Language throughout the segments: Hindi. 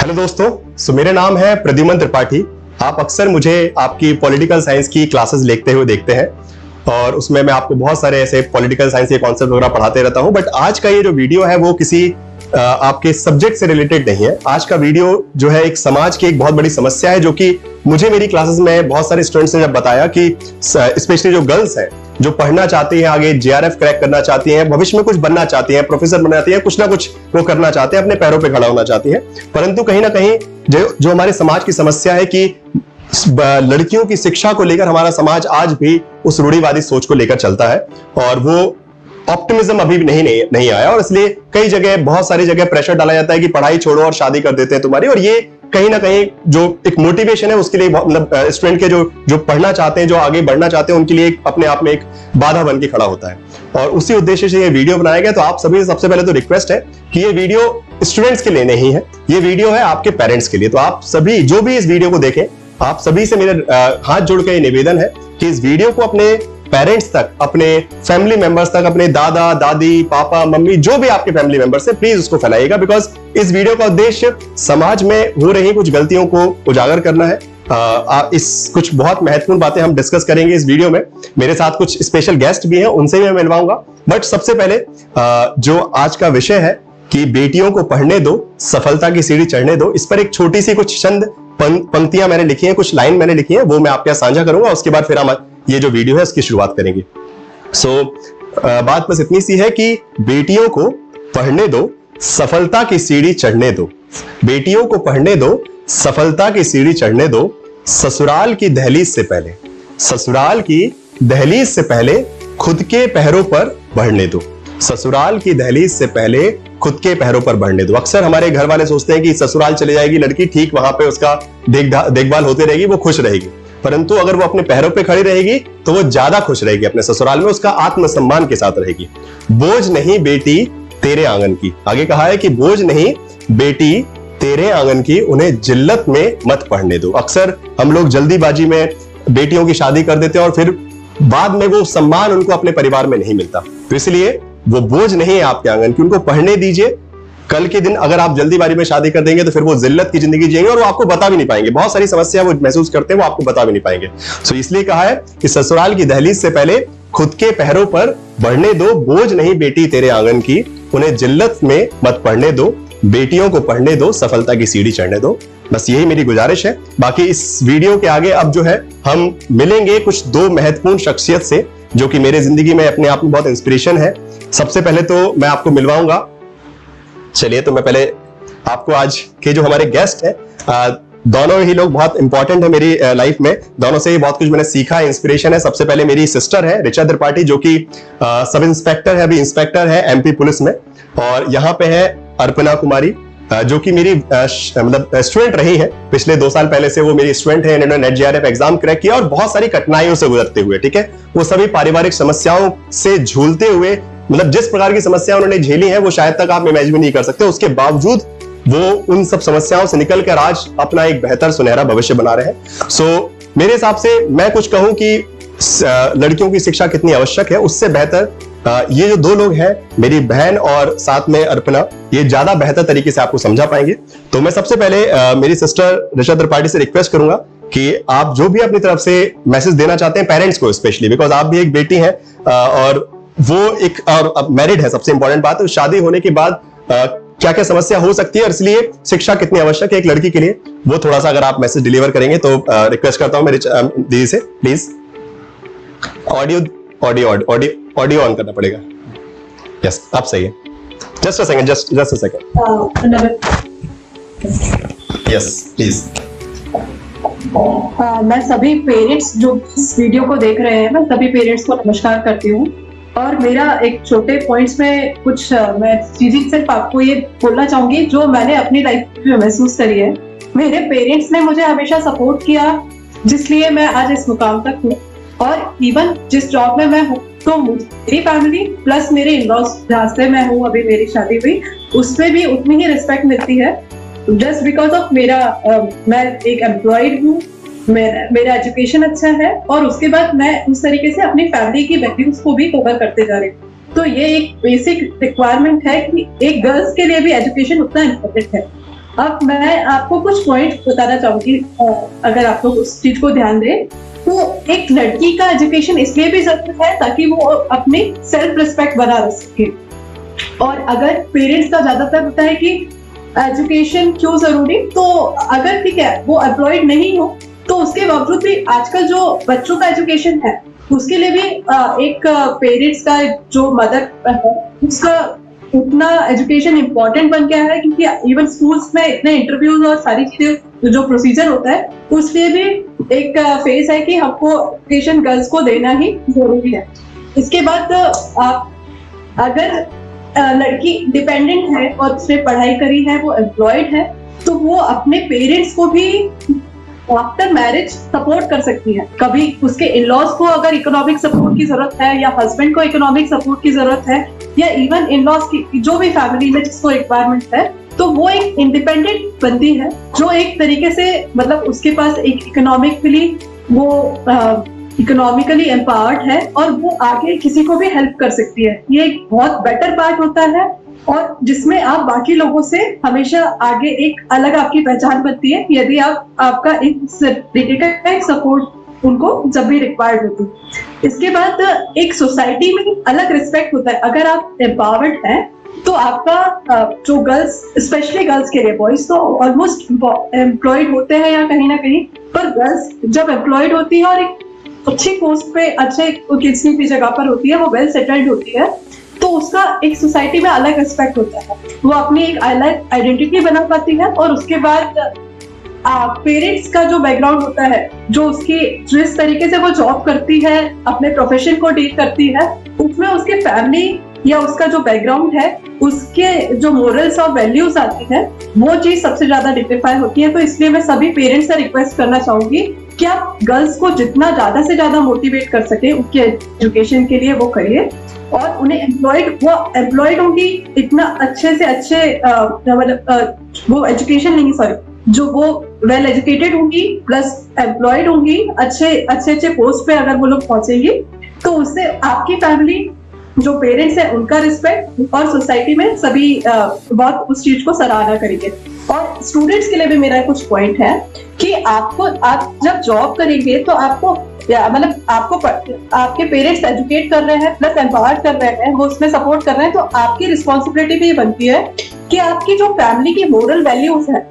हेलो दोस्तों, मेरा नाम है प्रद्युमन त्रिपाठी। आप अक्सर मुझे आपकी पॉलिटिकल साइंस की क्लासेस लेते हुए देखते हैं और उसमें मैं आपको बहुत सारे ऐसे पॉलिटिकल साइंस के कॉन्सेप्ट वगैरह पढ़ाते रहता हूं। बट आज का ये जो वीडियो है वो किसी आपके सब्जेक्ट से रिलेटेड नहीं है। आज का वीडियो जो है एक समाज की एक बहुत बड़ी समस्या है, जो कि मुझे मेरी क्लासेस में बहुत सारे स्टूडेंट्स ने जब बताया कि स्पेशली जो गर्ल्स हैं जो पढ़ना चाहती हैं, आगे जेआरएफ क्रैक करना चाहती हैं, भविष्य में कुछ बनना चाहती हैं, प्रोफेसर बनना चाहती हैं, कुछ ना कुछ वो करना चाहते हैं, अपने पैरों पे खड़ा होना चाहती हैं, परंतु कहीं ना कहीं जो हमारे समाज की समस्या है कि लड़कियों की शिक्षा को लेकर हमारा समाज आज भी उस रूढ़िवादी सोच को लेकर चलता है और वो ऑप्टिमिज्म अभी भी नहीं आया। और इसलिए कई जगह, बहुत सारी जगह प्रेशर डाला जाता है कि पढ़ाई छोड़ो और शादी कर देते हैं तुम्हारी। और ये कहीं ना कहीं जो एक मोटिवेशन है उसके लिए मतलब स्टूडेंट के जो पढ़ना चाहते हैं, जो आगे बढ़ना चाहते हैं, उनके लिए अपने आप में एक बाधा बन के खड़ा होता है। और उसी उद्देश्य से ये वीडियो बनाया गया। तो आप सभी से सबसे पहले तो रिक्वेस्ट है कि ये वीडियो स्टूडेंट्स के लिए नहीं है, ये वीडियो है आपके पेरेंट्स के लिए। तो आप सभी जो भी इस वीडियो को देखें, आप सभी से मेरे हाथ जोड़ के निवेदन है कि इस वीडियो को अपने पेरेंट्स तक, अपने फैमिली मेंबर्स तक, अपने दादा दादी पापा मम्मी जो भी आपके फैमिली मेंबर्स है, प्लीज उसको फैलाइएगा। बिकॉज इस वीडियो का उद्देश्य समाज में हो रही कुछ गलतियों को उजागर करना है। इस कुछ बहुत महत्वपूर्ण बातें हम डिस्कस करेंगे इस वीडियो में। मेरे साथ कुछ स्पेशल गेस्ट भी हैं, उनसे भी मैं मिलवाऊंगा। बट सबसे पहले जो आज का विषय है कि बेटियों को पढ़ने दो, सफलता की सीढ़ी चढ़ने दो, इस पर एक छोटी सी कुछ चंद पंक्तियां मैंने लिखी हैं, कुछ लाइन मैंने लिखी हैं, वो मैं आपके साथ साझा करूंगा। उसके बाद फिर हम ये जो वीडियो है उसकी शुरुआत करेंगे। बात बस इतनी सी है कि बेटियों को पढ़ने दो, सफलता की सीढ़ी चढ़ने दो। बेटियों को पढ़ने दो, सफलता की सीढ़ी चढ़ने दो। ससुराल की दहलीज से पहले, ससुराल की दहलीज से पहले खुद के पैरों पर बढ़ने दो। ससुराल की दहलीज से पहले खुद के पैरों पर बढ़ने दो। अक्सर हमारे घर वाले सोचते हैं कि ससुराल चले जाएगी लड़की, ठीक वहां पे उसका देखभाल होती रहेगी, वो खुश रहेगी। परंतु अगर वो अपने पैरों पे खड़ी रहेगी तो वो ज्यादा खुश रहेगी अपने ससुराल में, उसका आत्मसम्मान के साथ रहेगी। बोझ नहीं बेटी तेरे आंगन की, आगे कहा है कि बोझ नहीं बेटी तेरे आंगन की, उन्हें जिल्लत में मत पढ़ने दो। अक्सर हम लोग जल्दीबाजी में बेटियों की शादी कर देते हैं और फिर बाद में वो सम्मान उनको अपने परिवार में नहीं मिलता। तो इसलिए वो बोझ नहीं है आपके आंगन की, उनको पढ़ने दीजिए। कल के दिन अगर आप जल्दीबाजी में शादी कर देंगे तो फिर वो जिल्लत की जिंदगी जिएंगे और वो आपको बता भी नहीं पाएंगे। बहुत सारी समस्या वो महसूस करते हैं, वो आपको बता भी नहीं पाएंगे। सो इसलिए कहा है कि ससुराल की दहलीज से पहले खुद के पैरों पर बढ़ने दो। बोझ नहीं बेटी तेरे आंगन की, उन्हें जिल्लत में मत पढ़ने दो। बेटियों को पढ़ने दो, सफलता की सीढ़ी चढ़ने दो। बस यही मेरी गुजारिश है। बाकी इस वीडियो के आगे अब जो है हम मिलेंगे कुछ दो महत्वपूर्ण शख्सियत से, जो कि मेरे जिंदगी में अपने आप में बहुत इंस्पिरेशन है। सबसे पहले तो मैं आपको मिलवाऊंगा। चलिए, तो मैं पहले आपको आज के जो हमारे गेस्ट हैं, दोनों ही लोग बहुत इंपॉर्टेंट है मेरी लाइफ में। दोनों से ही बहुत कुछ मैंने सीखा है, इंस्पिरेशन है। सबसे पहले मेरी सिस्टर है ऋचा त्रिपाठी, जो कि सब इंस्पेक्टर है, अभी इंस्पेक्टर है एमपी पुलिस में। और यहाँ पे है अर्पणा कुमारी, जो कि मेरी मतलब स्टूडेंट रही है पिछले 2 साल पहले से। वो मेरी स्टूडेंट है, इन्होंने नेट जेआरएफ एग्जाम क्रैक किया और बहुत सारी कठिनाइयों से गुजरते हुए, ठीक है, वो सभी पारिवारिक समस्याओं से झूलते हुए, मतलब जिस प्रकार की समस्या उन्होंने झेली है वो शायद तक आप इमेजिन भी नहीं कर सकते। उसके बावजूद वो उन सब समस्याओं से निकलकर आज अपना एक बेहतर सुनहरा भविष्य बना रहे हैं। सो मेरे हिसाब से मैं कुछ कहूं कि लड़कियों की शिक्षा कितनी आवश्यक है, उससे बेहतर ये जो 2 लोग हैं, मेरी बहन और साथ में अर्पणा, ये ज्यादा बेहतर तरीके से आपको समझा पाएंगे। तो मैं सबसे पहले मेरी सिस्टर ऋचा त्रिपाठी से रिक्वेस्ट करूंगा कि आप जो भी अपनी तरफ से मैसेज देना चाहते हैं पेरेंट्स को, स्पेशली बिकॉज आप भी एक बेटी हैं और वो एक और मैरिड है। सबसे इंपॉर्टेंट बात है शादी होने के बाद क्या क्या समस्या हो सकती है और इसलिए शिक्षा कितनी आवश्यक है एक लड़की के लिए, वो थोड़ा सा अगर आप मैसेज डिलीवर करेंगे तो रिक्वेस्ट करता हूं मेरी दीदी से, प्लीज। ऑडियो ऑन करना पड़ेगा। यस, आप सही है। Just a second, just a second. Yes please. मैं सभी पेरेंट्स जो इस वीडियो को देख रहे हैं, मैं सभी पेरेंट्स को नमस्कार करती हूँ। और मेरा एक छोटे पॉइंट्स में कुछ मैं चीजें सिर्फ आपको ये बोलना चाहूंगी जो मैंने अपनी लाइफ में महसूस करी है। मेरे पेरेंट्स ने मुझे हमेशा सपोर्ट किया, जिसलिए मैं आज इस मुकाम तक हूँ। और इवन जिस जॉब में मैं हूँ, तो मेरी फैमिली प्लस मेरे इन-लॉज जहाँ से मैं हूँ, अभी मेरी शादी हुई, उसमें भी उतनी ही रिस्पेक्ट मिलती है। जस्ट बिकॉज ऑफ मेरा मैं एक एम्प्लॉयड हूँ, मेरा एजुकेशन अच्छा है और उसके बाद मैं उस तरीके से अपनी फैमिली की वैल्यूज को भी कवर करते जा रही हूँ। तो ये एक बेसिक रिक्वायरमेंट है कि एक गर्ल्स के लिए भी एजुकेशन उतना इम्पोर्टेंट है। अब मैं आपको कुछ पॉइंट बताना चाहूंगी, अगर आप लोग उस चीज को ध्यान दें तो एक लड़की का एजुकेशन इसलिए भी जरूरी है ताकि वो अपनी सेल्फ रिस्पेक्ट बना रख सके। और अगर पेरेंट्स का ज्यादातर होता है कि एजुकेशन क्यों जरूरी, तो अगर ठीक है वो एम्प्लॉयड नहीं हो तो उसके बावजूद भी आजकल जो बच्चों का एजुकेशन है उसके लिए भी एक पेरेंट्स का, जो मदर है उसका उतना एजुकेशन इम्पोर्टेंट बन गया है, क्योंकि इवन स्कूल्स में इतने इंटरव्यूज और सारी चीजें जो प्रोसीजर होता है उसलिए भी एक फेज है कि हमको एजुकेशन गर्ल्स को देना ही जरूरी है। इसके बाद आप अगर लड़की डिपेंडेंट है और उसने पढ़ाई करी है, वो एम्प्लॉयड है, तो वो अपने पेरेंट्स को भी आफ्टर मैरिज सपोर्ट कर सकती है। कभी उसके इन लॉज को अगर इकोनॉमिक सपोर्ट की जरूरत है या हस्बैंड को इकोनॉमिक सपोर्ट की जरूरत है या इवन इन लॉज की जो भी फैमिली में जिसको रिक्वायरमेंट है, तो वो एक इंडिपेंडेंट बनती है जो एक तरीके से मतलब उसके पास एक इकोनॉमिकली वो इकोनॉमिकली एम्पावर्ड है और वो आगे किसी को भी हेल्प कर सकती है। ये एक बहुत बेटर पार्ट होता है और जिसमें आप बाकी लोगों से हमेशा आगे एक अलग आपकी पहचान बनती है यदि आप आपका इस तरीके का एक सपोर्ट उनको जब भी रिक्वायर्ड होती है। इसके बाद एक सोसाइटी में अलग रिस्पेक्ट होता है। अगर आप एम्पावर्ड हैं तो आपका जो गर्ल्स, स्पेशली गर्ल्स के लिए, बॉयज तो ऑलमोस्ट एम्प्लॉयड होते हैं या कहीं ना कहीं, पर गर्ल्स जब एम्प्लॉयड होती है और एक अच्छी पोस्ट पे अच्छे किसी भी जगह पर होती है, वो वेल सेटल्ड होती है, तो उसका एक सोसाइटी में अलग रिस्पेक्ट होता है। वो अपनी एक अलग आइडेंटिटी बना पाती है। और उसके बाद पेरेंट्स का जो बैकग्राउंड होता है, जो उसकी जिस तरीके से वो जॉब करती है, अपने प्रोफेशन को डील करती है, उसमें उसके फैमिली या उसका जो बैकग्राउंड है, उसके जो मोरल्स और वैल्यूज आती है, वो चीज सबसे ज्यादा डिग्निफाई होती है। तो इसलिए मैं सभी पेरेंट्स से रिक्वेस्ट करना चाहूंगी कि आप गर्ल्स को जितना ज्यादा से ज्यादा मोटिवेट कर सके उनके एजुकेशन के लिए वो करिए। और उन्हें एम्प्लॉयड होंगी, इतना अच्छे से अच्छे मतलब वो एजुकेशन नहीं, सॉरी, जो वो वेल एजुकेटेड होंगी प्लस एम्प्लॉयड होंगी, अच्छे पोस्ट पे अगर वो लोग पहुंचेंगी, तो उससे आपकी फैमिली, जो पेरेंट्स है, उनका रिस्पेक्ट और सोसाइटी में सभी बहुत उस चीज को सराहना करेंगे। और स्टूडेंट्स के लिए भी मेरा कुछ पॉइंट है कि आप जब जॉब करेंगे तो आपको मतलब आपके पेरेंट्स एजुकेट कर रहे हैं प्लस एम्पावर कर रहे हैं, वो उसमें सपोर्ट कर रहे हैं, तो आपकी रिस्पॉन्सिबिलिटी भी बनती है कि आपकी जो फैमिली की मोरल वैल्यूज है,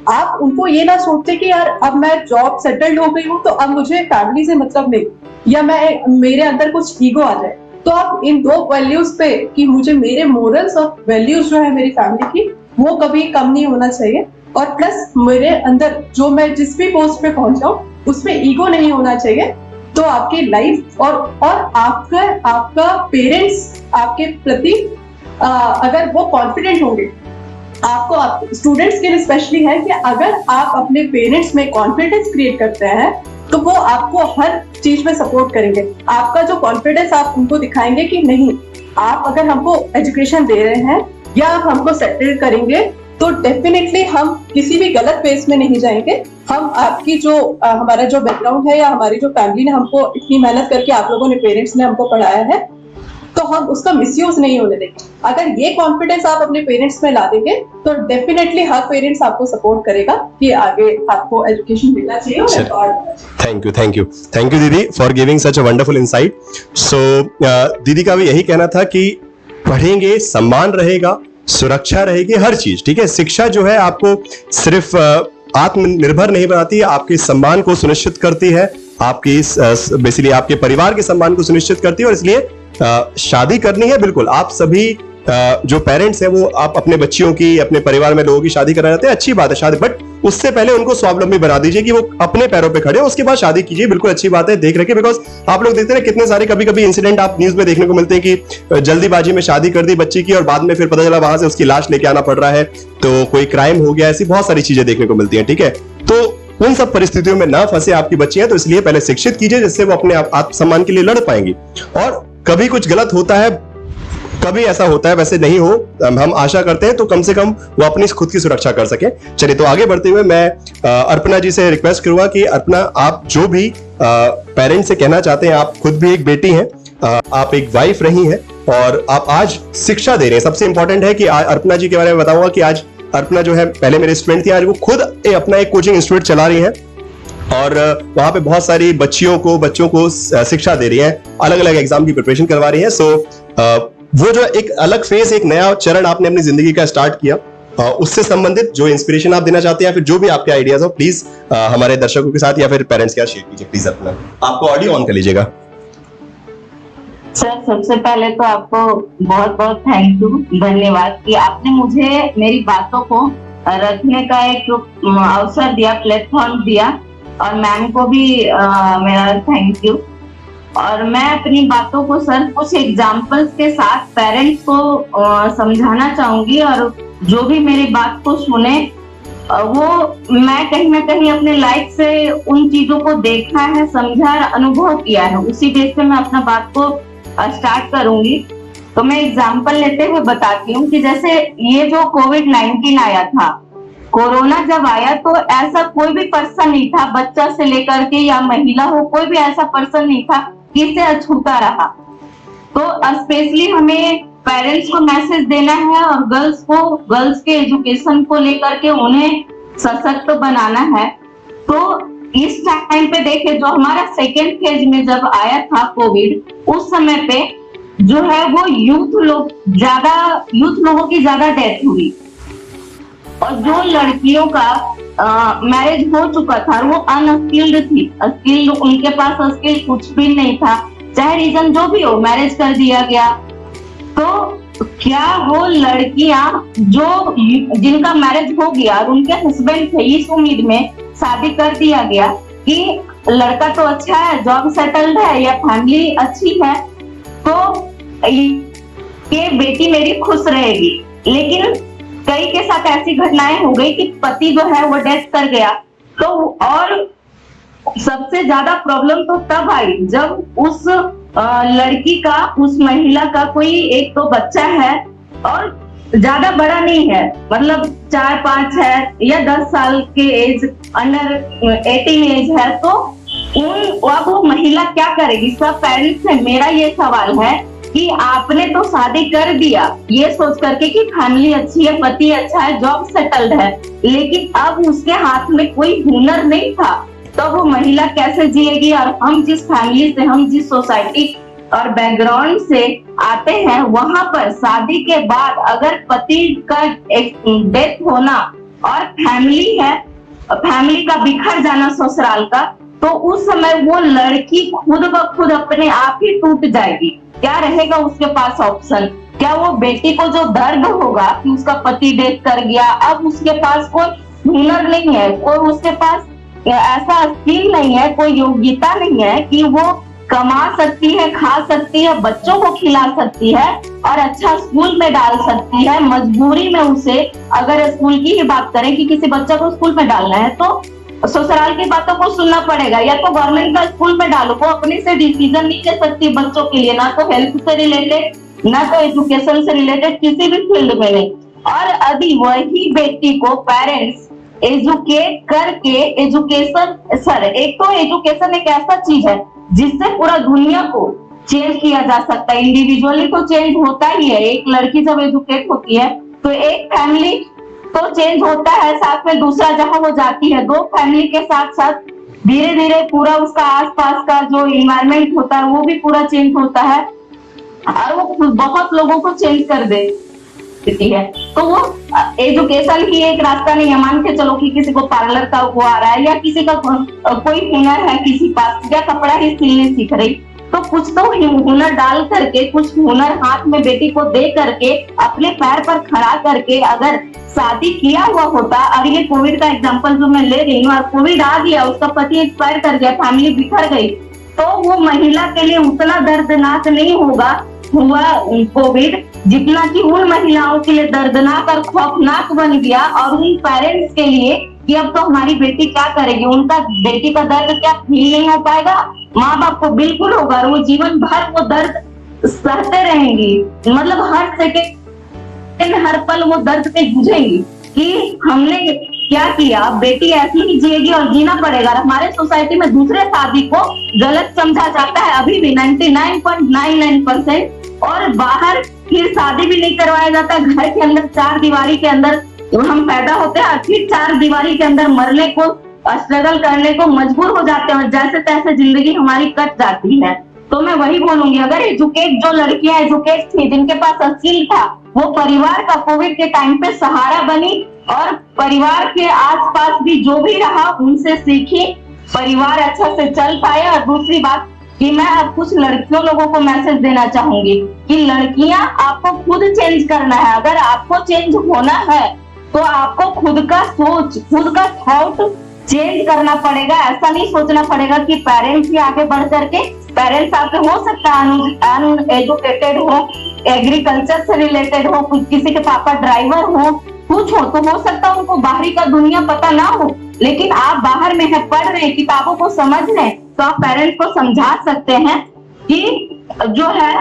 आप उनको ये ना सोचते कि यार अब मैं जॉब सेटल्ड हो गई हूँ तो अब मुझे फैमिली से मतलब नहीं, या मेरे अंदर कुछ ईगो आ जाए। तो आप इन दो वैल्यूज पे कि मुझे मेरे मोरल्स और वैल्यूज जो है मेरी फैमिली की, वो कभी कम नहीं होना चाहिए। और प्लस मेरे अंदर जो मैं जिस भी पोस्ट पे पहुंच जाऊं उसमें ईगो नहीं होना चाहिए। तो आपकी लाइफ और आपका पेरेंट्स आपके प्रति अगर वो कॉन्फिडेंट होंगे, आपको स्टूडेंट्स के लिए स्पेशली है कि अगर आप अपने पेरेंट्स में कॉन्फिडेंस क्रिएट करते हैं तो वो आपको हर चीज में सपोर्ट करेंगे। आपका जो कॉन्फिडेंस आप उनको दिखाएंगे कि नहीं, आप अगर हमको एजुकेशन दे रहे हैं या आप हमको सेटल करेंगे तो डेफिनेटली हम किसी भी गलत फेस में नहीं जाएंगे। हम आपकी जो हमारा जो बैकग्राउंड है या हमारी जो फैमिली ने हमको इतनी मेहनत करके आप लोगों ने, पेरेंट्स ने हमको पढ़ाया है, तो हम उसका मिसयूज नहीं होने देंगे। अगर ये कॉन्फिडेंस आप अपने पेरेंट्स में ला देंगे तो डेफिनेटली हर पेरेंट्स आपको सपोर्ट करेगा कि आगे आपको एजुकेशन मिलना चाहिए। और थैंक यू दीदी for giving such a wonderful insight. So दीदी का भी यही कहना था कि पढ़ेंगे, सम्मान रहेगा, सुरक्षा रहेगी, हर चीज ठीक है। शिक्षा जो है आपको सिर्फ आत्मनिर्भर नहीं बनाती है, आपके सम्मान को सुनिश्चित करती है, आपकी बेसिकली आपके परिवार के सम्मान को सुनिश्चित करती है। और इसलिए शादी करनी है, बिल्कुल आप सभी जो पेरेंट्स हैं वो आप अपने बच्चियों की, अपने परिवार में लोगों की शादी कराना चाहते हैं, अच्छी बात है शादी, बट उससे पहले उनको स्वावलंबी बना दीजिए कि वो अपने पैरों पे खड़े हो, उसके बाद शादी कीजिए, बिल्कुल अच्छी बात है। देख रखे, बिकॉज आप लोग देखते हैं कितने सारे कभी कभी इंसिडेंट आप न्यूज में देखने को मिलते हैं कि जल्दीबाजी में शादी कर दी बच्ची की और बाद में फिर पता चला वहां से उसकी लाश लेके आना पड़ रहा है, तो कोई क्राइम हो गया, ऐसी बहुत सारी चीजें देखने को मिलती है। ठीक है, तो उन सब परिस्थितियों में ना फंसे आपकी बच्चियां, तो इसलिए पहले शिक्षित कीजिए जिससे वो अपने आत्मसम्मान के लिए लड़ पाएंगी। और कभी कुछ गलत होता है, कभी ऐसा होता है, वैसे नहीं हो, हम आशा करते हैं, तो कम से कम वो अपनी खुद की सुरक्षा कर सके। चलिए, तो आगे बढ़ते हुए मैं अर्पणा जी से रिक्वेस्ट करूंगा कि अर्पणा, आप जो भी पेरेंट्स से कहना चाहते हैं, आप खुद भी एक बेटी हैं, आप एक वाइफ रही हैं और आप आज शिक्षा दे रहे हैं। सबसे इंपॉर्टेंट है कि अर्पणा जी के बारे में बताऊंगा कि आज अर्पणा जो है पहले मेरे स्टूडेंट थी, आज वो खुद अपना एक कोचिंग इंस्टीट्यूट चला रही हैं और वहां पे बहुत सारी बच्चों को शिक्षा दे रही हैं, अलग अलग एग्जाम की प्रिपरेशन करवा रही हैं। सो वो जो एक अलग फेज, एक नया चरण आपने अपनी जिंदगी का स्टार्ट किया, उससे संबंधित जो इंस्पिरेशन आप देना चाहते हैं या फिर जो भी आपके आइडियाज हो, प्लीज हमारे दर्शकों के साथ या फिर पेरेंट्स के साथ शेयर कीजिए प्लीज। अपना आपको ऑडियो ऑन कर लीजिएगा। सर, सबसे पहले तो आपको बहुत बहुत थैंक यू, धन्यवाद कि आपने मुझे मेरी बातों को रखने का एक अवसर दिया, प्लेटफॉर्म दिया, और मैम को भी मेरा थैंक यू। और मैं अपनी बातों को सर कुछ एग्जाम्पल्स के साथ पेरेंट्स को समझाना चाहूंगी, और जो भी मेरी बात को सुने वो मैं कहीं ना कहीं अपने लाइफ से उन चीजों को देखा है, समझा, अनुभव किया है, उसी बेस पे मैं अपना बात को स्टार्ट करूंगी। तो मैं एग्जाम्पल लेते हुए बताती हूँ कि जैसे ये जो कोविड-19 आया था, कोरोना जब आया तो ऐसा कोई भी पर्सन नहीं था, बच्चा से लेकर के या महिला हो, कोई भी ऐसा पर्सन नहीं था कि इसे अछूता रहा। तो स्पेशली हमें पेरेंट्स को मैसेज देना है और गर्ल्स के एजुकेशन को लेकर के उन्हें सशक्त बनाना है। तो इस टाइम पे देखे जो हमारा सेकेंड फेज में जब आया था कोविड, उस समय पे जो है वो यूथ लोगों की ज्यादा डेथ हुई, और जो लड़कियों का मैरिज हो चुका था वो अनस्किल्ड थी, स्किल्ड उनके पास स्किल कुछ भी नहीं था, चाहे रीजन जो भी हो मैरिज कर दिया गया। तो क्या वो लड़कियां जो जिनका मैरिज हो गया और उनके हस्बैंड थे, इस उम्मीद में शादी कर दिया गया कि लड़का तो अच्छा है, जॉब सेटल्ड है या फैमिली अच्छी है, तो ये बेटी मेरी खुश रहेगी। लेकिन कई के साथ ऐसी घटनाएं हो गई कि पति जो है वो डेथ कर गया। तो और सबसे ज्यादा प्रॉब्लम तो तब आई जब उस लड़की का, उस महिला का कोई एक तो बच्चा है और ज्यादा बड़ा नहीं है, मतलब 4-5 है या 10 साल के एज, अंडर 18 एज है। तो अब वो महिला क्या करेगी? सब पेरेंट्स से मेरा ये सवाल है कि आपने तो शादी कर दिया ये सोच करके कि फैमिली अच्छी है, पति अच्छा है, जॉब सेटल्ड है, लेकिन अब उसके हाथ में कोई हुनर नहीं था, तो वो महिला कैसे जिएगी? और हम जिस फैमिली से, हम जिस सोसाइटी और बैकग्राउंड से आते हैं, वहां पर शादी के बाद अगर पति का डेथ होना और फैमिली है, फैमिली का बिखर जाना ससुराल का, तो उस समय वो लड़की खुद ब खुद अपने आप ही टूट जाएगी। क्या रहेगा उसके पास ऑप्शन? क्या वो बेटी को जो दर्द होगा कि उसका पति डेथ कर गया, अब उसके पास कोई हुनर नहीं है, कोई उसके पास ऐसा स्किल नहीं है, कोई योग्यता नहीं है कि वो कमा सकती है, खा सकती है, बच्चों को खिला सकती है और अच्छा स्कूल में डाल सकती है। मजबूरी में उसे, अगर स्कूल की ही बात करें कि किसी बच्चा को स्कूल में डालना है, तो ससुराल की बातों को सुनना पड़ेगा, या तो गवर्नमेंट का स्कूल में डालो। वो अपने से डिसीजन नहीं ले सकती बच्चों के लिए, ना तो हेल्थ से रिलेटेड, ना तो एजुकेशन से रिलेटेड, किसी भी फील्ड में नहीं। और अभी वही बेटी को पेरेंट्स एजुकेट करके, एक तो एजुकेशन एक ऐसा चीज है जिससे पूरा दुनिया को चेंज किया जा सकता है। इंडिविजुअली तो चेंज होता ही है, एक लड़की जब एजुकेट होती है तो एक फैमिली तो चेंज होता है, साथ में दूसरा जहां वो जाती है, दो फैमिली के साथ साथ धीरे धीरे पूरा उसका आसपास का जो इन्वायरमेंट होता है वो भी पूरा चेंज होता है, और वो बहुत लोगों को चेंज कर देती है। तो वो एजुकेशन ही एक रास्ता नहीं है। मान के चलो कि किसी को पार्लर का वो आ रहा है, या किसी का कोई हुनर है किसी पास, या कपड़ा ही सिलने सीख रही, तो कुछ तो हुनर डाल करके, कुछ हुनर हाथ में बेटी को दे करके, अपने पैर पर खड़ा करके अगर शादी किया हुआ होता। और ये कोविड का एग्जांपल जो मैं ले रही हूँ, और कोविड आ गया, उसका पति एक्सपायर कर गया, फैमिली बिखर गई, तो वो महिला के लिए उतना दर्दनाक नहीं हुआ कोविड, जितना कि उन महिलाओं के लिए दर्दनाक और खौफनाक बन गया, और उन पेरेंट्स के लिए कि अब तो हमारी बेटी क्या करेगी, उनका बेटी का दर्द क्या फील नहीं हो पाएगा? माँ बाप को बिल्कुल होगा, और वो जीवन भर वो दर्द सहते रहेंगी, मतलब हर सेकेंड, हर पल वो दर्द पे जूझेंगी कि हमने क्या किया, बेटी ऐसी ही जिएगी और जीना पड़ेगा। हमारे सोसाइटी में दूसरे शादी को गलत समझा जाता है अभी भी 99.99%, और बाहर फिर शादी भी नहीं करवाया जाता, घर के अंदर चार दीवारी के अंदर हम पैदा होते हैं फिर 4 दीवारी के अंदर मरने को, स्ट्रगल करने को मजबूर हो जाते हैं और जैसे तैसे जिंदगी हमारी कट जाती है। तो मैं वही बोलूंगी, अगर एजुकेट जो लड़कियां एजुकेट थी, जिनके पास स्किल था, वो परिवार का कोविड के टाइम पे सहारा बनी और परिवार के आसपास भी जो भी रहा उनसे सीखी, परिवार अच्छा से चल पाया। और दूसरी बात कि मैं अब कुछ लड़कियों लोगों को मैसेज देना चाहूंगी कि लड़कियां, आपको खुद चेंज करना है। अगर आपको चेंज होना है तो आपको खुद का सोच, खुद का थॉट चेंज करना पड़ेगा। ऐसा नहीं सोचना पड़ेगा कि पेरेंट्स ही आगे बढ़ करके, पेरेंट्स आपके हो सकता है अनएजुकेटेड हो, एग्रीकल्चर से रिलेटेड हो, किसी के पापा ड्राइवर हो, कुछ हो तो हो सकता है उनको बाहरी का दुनिया पता ना हो, लेकिन आप बाहर में है, पढ़ रहे हैं, किताबों को समझ रहे हैं, तो आप पेरेंट्स को समझा सकते हैं कि जो है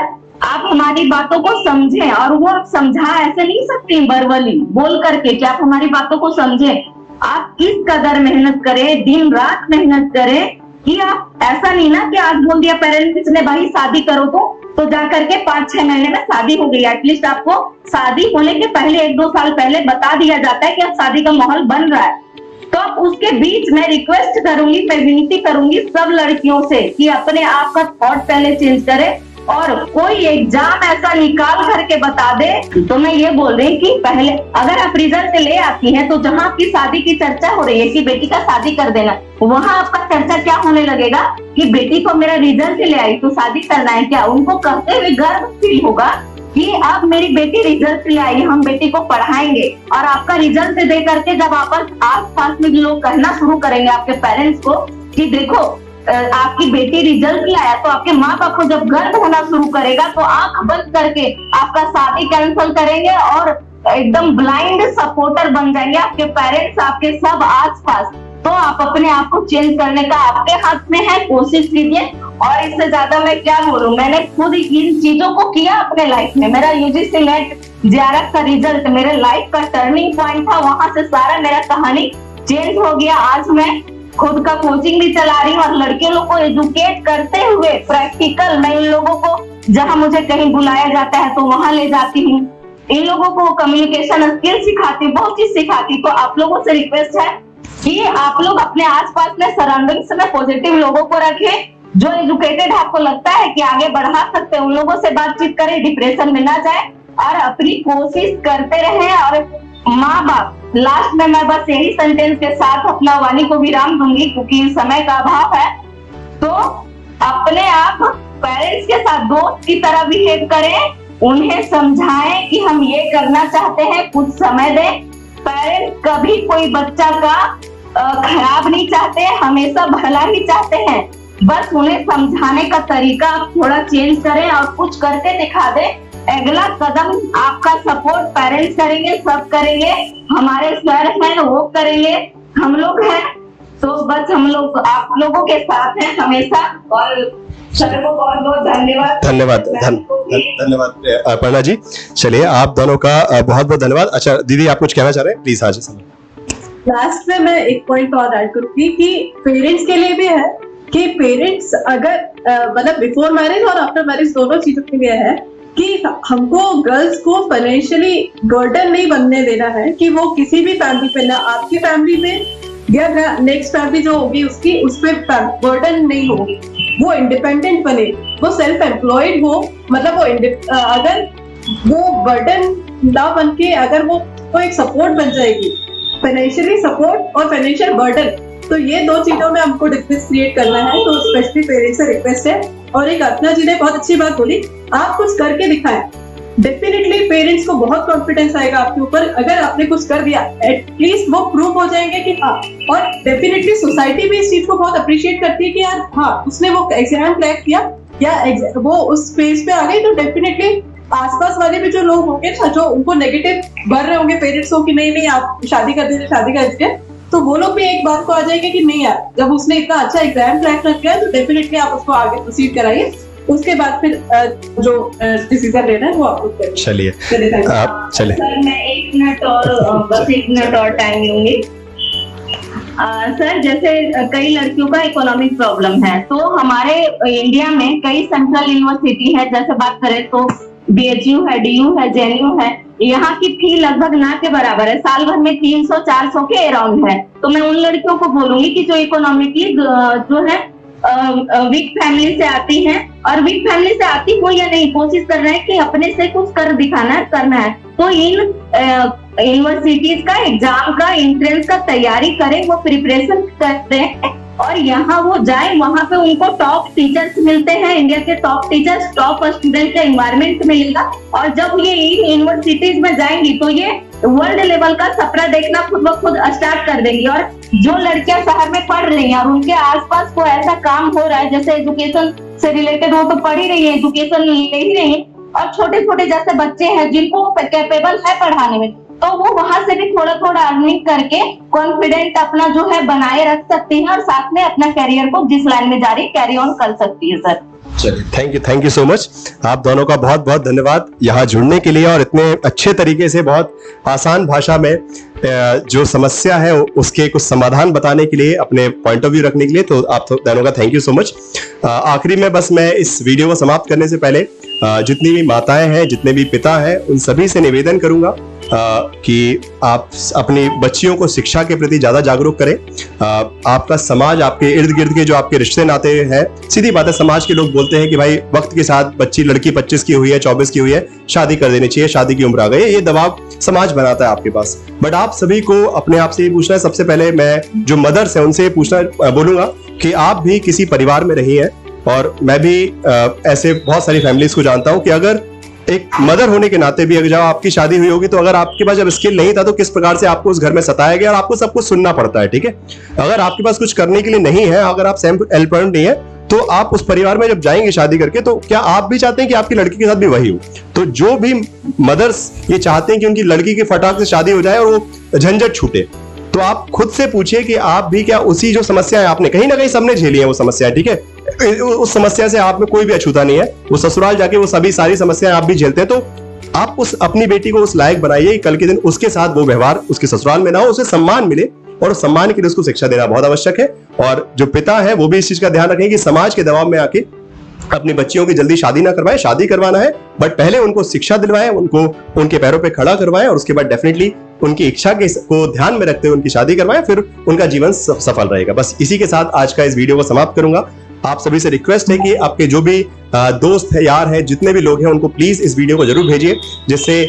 आप हमारी बातों को समझें। और वो आप समझा ऐसे नहीं सकती वर्बली बोल करके कि आप हमारी बातों को समझें। आप किस कदर मेहनत करें, दिन रात मेहनत करें कि आप ऐसा नहीं ना कि आज बोल दिया पेरेंट्स ने भाई शादी करो तो जा करके 5-6 महीने में शादी हो गई। एटलीस्ट आपको शादी होने के पहले 1-2 साल पहले बता दिया जाता है कि अब शादी का माहौल बन रहा है। तो अब उसके बीच मैं रिक्वेस्ट करूंगी, मैं विनती करूंगी सब लड़कियों से कि अपने आप का थॉट पहले चेंज करें और कोई एग्जाम ऐसा निकाल करके बता दे। तो मैं ये बोल रही कि पहले अगर आप रिजल्ट ले आती हैं तो जहां आपकी शादी की चर्चा हो रही है कि बेटी का शादी कर देना, वहां आपका चर्चा क्या होने लगेगा कि बेटी को मेरा रिजल्ट ले आई तो शादी करना है क्या। उनको कहते हुए गर्व फील होगा कि अब मेरी बेटी रिजल्ट ले आई, हम बेटी को पढ़ाएंगे। और आपका रिजल्ट दे करके जब आस पास में लोग कहना शुरू करेंगे आपके पेरेंट्स को कि देखो आपकी बेटी रिजल्ट लाया, तो आपके माँ बाप को जब गर्व होना शुरू करेगा तो आंख बंद करके आपका शादी कैंसिल करेंगे और एकदम ब्लाइंड सपोर्टर बन जाएंगे आपके पेरेंट्स, आपके सब आसपास। तो आप अपने आप को चेंज करने का आपके हाथ में है, कोशिश कीजिए। और इससे ज्यादा मैं क्या बोलूं, मैंने खुद इन चीजों को किया अपने लाइफ में। मेरा यूजीसी नेट जेआरएफ का रिजल्ट मेरे लाइफ का टर्निंग पॉइंट था, वहां से सारा मेरा कहानी चेंज हो गया। आज मैं खुद का कोचिंग भी चला रही हूँ और लड़कियों लोग को एजुकेट करते हुए प्रैक्टिकल, मैं इन लोगों को जहां मुझे कहीं बुलाया जाता है तो वहां ले जाती हूँ, इन लोगों को कम्युनिकेशन स्किल सिखाती, बहुत चीज सिखाती। तो आप लोगों से रिक्वेस्ट है कि आप लोग अपने आसपास में सराउंडिंग्स में पॉजिटिव लोगों को रखें, जो एजुकेटेड आपको लगता है कि आगे बढ़ा सकते हैं, उन लोगों से बातचीत करें, डिप्रेशन में ना जाए और अपनी कोशिश करते रहें। और माँ बाप, लास्ट में मैं बस यही सेंटेंस के साथ अपना वाणी को विराम दूंगी क्योंकि समय का अभाव है। तो अपने आप पेरेंट्स के साथ दोस्त की तरह बिहेव करें, उन्हें समझाएं कि हम ये करना चाहते हैं, कुछ समय दें। पेरेंट्स कभी कोई बच्चा का खराब नहीं चाहते, हमेशा भला ही चाहते हैं। बस उन्हें समझाने का तरीका आप थोड़ा चेंज करें और कुछ करके दिखा दें। अगला कदम आपका सपोर्ट पेरेंट्स करेंगे, सब करेंगे, हमारे सर हैं वो करेंगे, हम लोग हैं। तो बस हम लोग आप लोगों के साथ हैं हमेशा। और सर को बहुत बहुत धन्यवाद। धन्यवाद अपर्णा जी। चलिए आप दोनों का बहुत बहुत धन्यवाद। अच्छा दीदी, आप कुछ कहना चाह रहे हैं, प्लीज। आज लास्ट में मैं एक पॉइंट और ऐड करूंगी कि पेरेंट्स के लिए भी है कि पेरेंट्स अगर मतलब बिफोर मैरिज और आफ्टर मैरिज दोनों चीजों के लिए है कि हमको गर्ल्स को फाइनेंशियली बर्डन नहीं बनने देना है कि वो किसी भी फैमिली पे, ना आपकी फैमिली में या नेक्स्ट फैमिली जो होगी उसकी, उस पर बर्डन नहीं होगी। वो इंडिपेंडेंट बने, वो सेल्फ एम्प्लॉयड हो, मतलब वो अगर वो बर्डन ना बन के अगर वो एक सपोर्ट बन जाएगी, फाइनेंशियली सपोर्ट और फाइनेंशियल बर्डन, तो ये दो चीजों में हमको डिफरेंस क्रिएट करना है। तो स्पेशली पेरेंट्स से रिक्वेस्ट है। और एक अर्चना जी ने बहुत अच्छी बात बोली, आप कुछ करके दिखाएं, डेफिनेटली पेरेंट्स को बहुत कॉन्फिडेंस आएगा आपके ऊपर। अगर आपने कुछ कर दिया, एटलीस्ट वो प्रूव हो जाएंगे कि हाँ। और डेफिनेटली सोसाइटी भी इस चीज को बहुत अप्रिशिएट करती है कि यार हाँ, उसने वो एग्जाम क्रैक किया या वो उस फेज पे आ गई, तो डेफिनेटली आसपास वाले भी जो लोग होंगे ना, जो उनको नेगेटिव भर रहे होंगे पेरेंट्स को कि नहीं आप शादी कर दीजिए, तो वो लोग भी एक बात को आ जाएंगे कि नहीं यार, जब उसने इतना अच्छा एग्जाम क्रैक कर किया तो डेफिनेटली आप उसको आगे प्रोसीड कराइए। उसके बाद फिर जो डिसीजन लेना है वो आप लोग करिए। चलिए आप चलिए। सर मैं 1 मिनट और बस 1 मिनट और टाइम लूंगी। सर जैसे कई लड़कियों का इकोनॉमिक प्रॉब्लम है, तो हमारे इंडिया में कई सेंट्रल यूनिवर्सिटी है, जैसे बात करें तो BHU है, DU है, JNU है, यहाँ की फी लगभग ना के बराबर है, साल भर में 300-400 के अराउंड है। तो मैं उन लड़कियों को बोलूंगी कि जो इकोनॉमिकली जो है वीक फैमिली से आती हैं, और वीक फैमिली से आती हो या नहीं, कोशिश कर रहे हैं कि अपने से कुछ कर दिखाना है, करना है, तो इन यूनिवर्सिटीज का एग्जाम का एंट्रेंस का तैयारी करें, वो प्रिपरेशन करें और यहाँ वो जाए, वहां पे उनको टॉप टीचर्स मिलते हैं, इंडिया के टॉप टीचर्स, टॉप स्टूडेंट का एनवायरनमेंट मिलेगा। और जब ये इन यूनिवर्सिटीज में जाएंगी तो ये वर्ल्ड लेवल का सपना देखना खुद ब खुद स्टार्ट कर देंगी। और जो लड़कियां शहर में पढ़ रही हैं और उनके आसपास कोई ऐसा काम हो रहा है जैसे एजुकेशन से रिलेटेड, वो तो पढ़ ही रही है, एजुकेशन ले ही रही है, और छोटे छोटे जैसे बच्चे हैं जिनको कैपेबल है पढ़ाने में, तो वो वहां से भी थोड़ा थोड़ा अर्निंग करके कॉन्फिडेंट अपना जो है बनाए रख सकती है और साथ में अपना करियर को जिस लाइन में जारी कैरी ऑन कर सकती है। सर चलिए, थैंक यू सो मच। आप दोनों का बहुत बहुत धन्यवाद यहाँ जुड़ने के लिए और इतने अच्छे तरीके से बहुत आसान भाषा में जो समस्या है उसके कुछ समाधान बताने के लिए, अपने पॉइंट ऑफ व्यू रखने के लिए, तो आप दोनों का थैंक यू सो मच। आखिरी में बस मैं इस वीडियो को समाप्त करने से पहले जितनी भी माताएं हैं, जितने भी पिता हैं, उन सभी से निवेदन करूंगा कि आप अपनी बच्चियों को शिक्षा के प्रति ज्यादा जागरूक करें। आपका समाज, आपके इर्द गिर्द के जो आपके रिश्ते नाते हैं, सीधी बात है, समाज के लोग बोलते हैं कि भाई वक्त के साथ बच्ची, लड़की 25 की हुई है, 24 की हुई है, शादी कर देनी चाहिए, शादी की उम्र आ गई है, ये दबाव समाज बनाता है आपके पास। बट आप सभी को अपने आप से ये पूछना है, सबसे पहले मैं जो मदर्स है उनसे पूछना बोलूंगा कि आप भी किसी परिवार में रही हैं, और मैं भी ऐसे बहुत सारी फैमिलीज को जानता हूं कि अगर एक मदर होने के नाते भी अगर जब आपकी शादी हुई होगी, तो अगर आपके पास जब स्किल नहीं था तो किस प्रकार से आपको उस घर में सताया गया और आपको सब कुछ सुनना पड़ता है, ठीक है। अगर आपके पास कुछ करने के लिए नहीं है, अगर आप सेल्फ एम्प्लॉयड नहीं है, तो आप उस परिवार में जब जाएंगे शादी करके, तो क्या आप भी चाहते हैं कि आपकी लड़की के साथ भी वही हो? तो जो भी मदर्स ये चाहते हैं कि उनकी लड़की की फटाक से शादी हो जाए और वो झंझट छूटे, तो आप खुद से पूछिए कि आप भी क्या उसी जो समस्या है, आपने कहीं ना कहीं सबने झेली है वो समस्या, ठीक है, उस समस्या से आप में कोई भी अछूता नहीं है। वो ससुराल जाके वो सभी सारी समस्याएं आप भी झेलते हैं, तो आप उस अपनी बेटी को उस लायक बनाइए, कल के दिन उसके साथ वो व्यवहार उसके ससुराल में ना हो, उसे सम्मान मिले, और उस सम्मान के लिए उसको शिक्षा देना बहुत आवश्यक है। और जो पिता है वो भी इस चीज का ध्यान रखें कि समाज के दबाव में आके अपनी बच्चियों की जल्दी शादी ना करवाएं। शादी करवाना है बट पहले उनको शिक्षा दिलवाएं, उनको उनके पैरों पे खड़ा करवाएं, और उसके बाद डेफिनेटली उनकी इच्छा को ध्यान में रखते हुए उनकी शादी करवाएं, फिर उनका जीवन सफल रहेगा। बस इसी के साथ आज का इस वीडियो को समाप्त करूंगा। आप सभी से रिक्वेस्ट है कि आपके जो भी दोस्त है, यार है, जितने भी लोग हैं, उनको प्लीज इस वीडियो को जरूर भेजिए, जिससे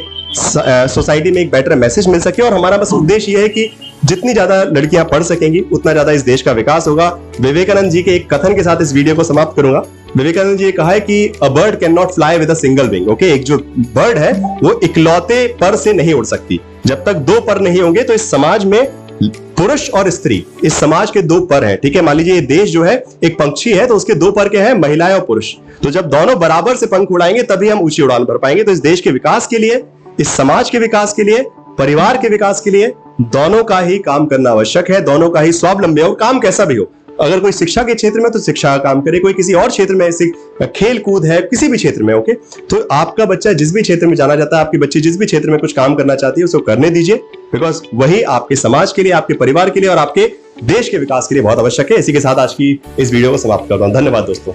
सोसाइटी में एक बेटर मैसेज मिल सके। और हमारा बस उद्देश्य ये है कि जितनी ज्यादा लड़कियां पढ़ सकेंगी उतना ज्यादा इस देश का विकास होगा। विवेकानंद जी के एक कथन के साथ इस वीडियो को समाप्त करूंगा। विवेकानंद जी ने कहा है कि a bird can not fly with a single wing. Okay, एक जो बर्ड है वो इकलौते पर से नहीं उड़ सकती। जब तक दो पर नहीं होंगे तो इस समाज में पुरुष और स्त्री, इस समाज के दो पर हैं, ठीक है। मान लीजिए ये देश जो है एक पंछी है, तो उसके दो पर के हैं, महिलाएं और पुरुष। तो जब दोनों बराबर से पंख उड़ाएंगे तभी हम ऊंची उड़ान भर पाएंगे। तो इस देश के विकास के लिए, इस समाज के विकास के लिए, परिवार के विकास के लिए दोनों का ही काम करना आवश्यक है। दोनों का ही स्वावलंबी हो, काम कैसा भी हो। अगर कोई शिक्षा के क्षेत्र में तो शिक्षा का काम करे, कोई किसी और क्षेत्र में, ऐसे खेल कूद है, किसी भी क्षेत्र में, ओके। तो आपका बच्चा जिस भी क्षेत्र में जाना चाहता है, आपकी बच्ची जिस भी क्षेत्र में कुछ काम करना चाहती है, उसको करने दीजिए, बिकॉज वही आपके समाज के लिए, आपके परिवार के लिए और आपके देश के विकास के लिए बहुत आवश्यक है। इसी के साथ आज की इस वीडियो को समाप्त करता हूं। धन्यवाद दोस्तों।